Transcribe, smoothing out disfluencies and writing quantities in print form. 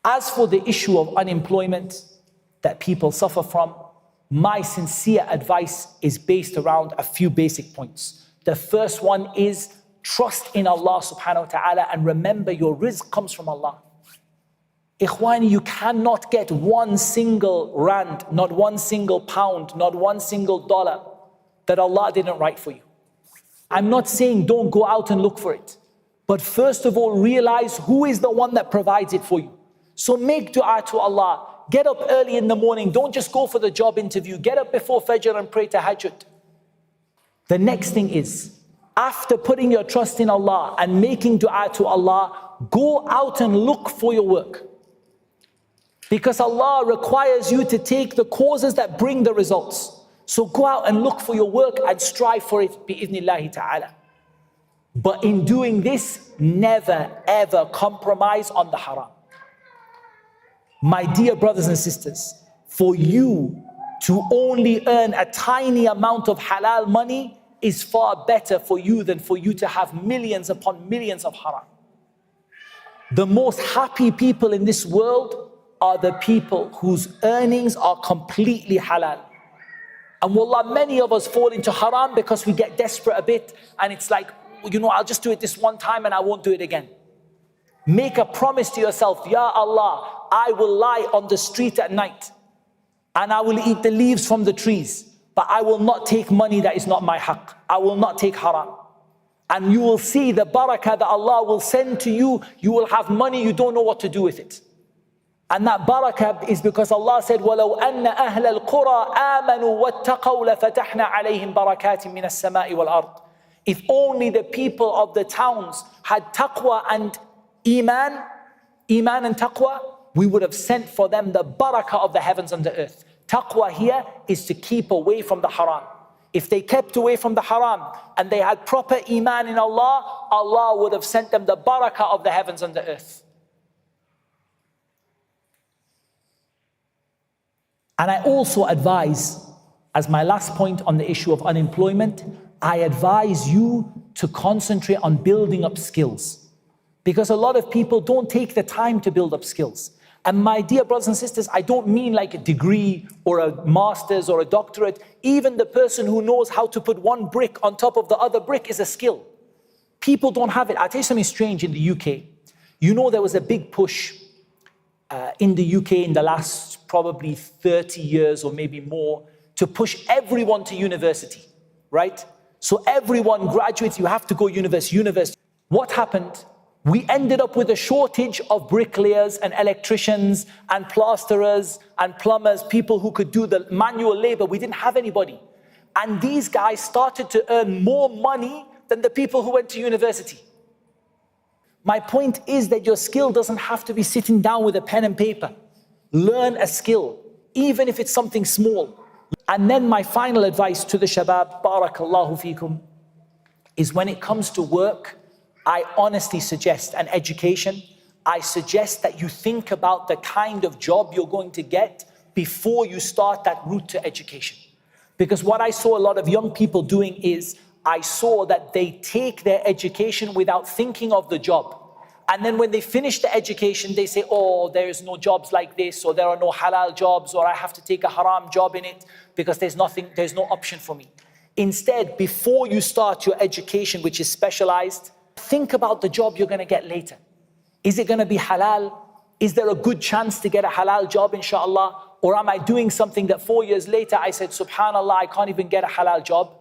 As for the issue of unemployment that people suffer from, my sincere advice is based around a few basic points. The first one is trust in Allah subhanahu wa ta'ala and remember your rizq comes from Allah. Ikhwani, you cannot get one single rand, not one single pound, not one single dollar that Allah didn't write for you. I'm not saying don't go out and look for it. But first of all, realize who is the one that provides it for you. So make dua to Allah. Get up early in the morning. Don't just go for the job interview. Get up before Fajr and pray tahajjud. The next thing is, after putting your trust in Allah and making dua to Allah, go out and look for your work. Because Allah requires you to take the causes that bring the results. So go out and look for your work and strive for it, bi'idhnillahi ta'ala. But in doing this, never ever compromise on the haram. My dear brothers and sisters, for you to only earn a tiny amount of halal money is far better for you than for you to have millions upon millions of haram. The most happy people in this world are the people whose earnings are completely halal. And wallah, many of us fall into haram because we get desperate a bit and it's like, you know, I'll just do it this one time and I won't do it again. Make a promise to yourself, Ya Allah, I will lie on the street at night and I will eat the leaves from the trees, but I will not take money that is not my haqq. I will not take haram. And you will see the barakah that Allah will send to you. You will have money, you don't know what to do with it. And that barakah is because Allah said, وَلَوْ أَنَّ أَهْلَ الْقُرَىٰ آمَنُوا وَاتَّقَوْا لَفَتَحْنَا عَلَيْهِمْ بَرَكَاتٍ مِّنَ السَّمَاءِ وَالْأَرْضِ. If only the people of the towns had taqwa and iman and taqwa, we would have sent for them the barakah of the heavens and the earth. Taqwa here is to keep away from the haram. If they kept away from the haram and they had proper iman in Allah, Allah would have sent them the barakah of the heavens and the earth. And I also advise, as my last point on the issue of unemployment, I advise you to concentrate on building up skills. Because a lot of people don't take the time to build up skills. And my dear brothers and sisters, I don't mean like a degree or a master's or a doctorate. Even the person who knows how to put one brick on top of the other brick is a skill. People don't have it. I'll tell you something strange in the UK. You know, there was a big push in the UK in the last probably 30 years or maybe more to push everyone to university, right? So everyone graduates, you have to go university. What happened? We ended up with a shortage of bricklayers and electricians and plasterers and plumbers, people who could do the manual labor. We didn't have anybody. And these guys started to earn more money than the people who went to university. My point is that your skill doesn't have to be sitting down with a pen and paper. Learn a skill, even if it's something small. And then my final advice to the shabab, barakallahu feekum, is when it comes to work, I honestly suggest an education. I suggest that you think about the kind of job you're going to get before you start that route to education. Because what I saw a lot of young people doing is, I saw that they take their education without thinking of the job. And then when they finish the education, they say, oh, there's no jobs like this, or there are no halal jobs, or I have to take a haram job in it because there's no option for me. Instead, before you start your education, which is specialized, think about the job you're going to get later. Is it going to be halal? Is there a good chance to get a halal job, inshallah? Or am I doing something that 4 years later I said, subhanallah, I can't even get a halal job?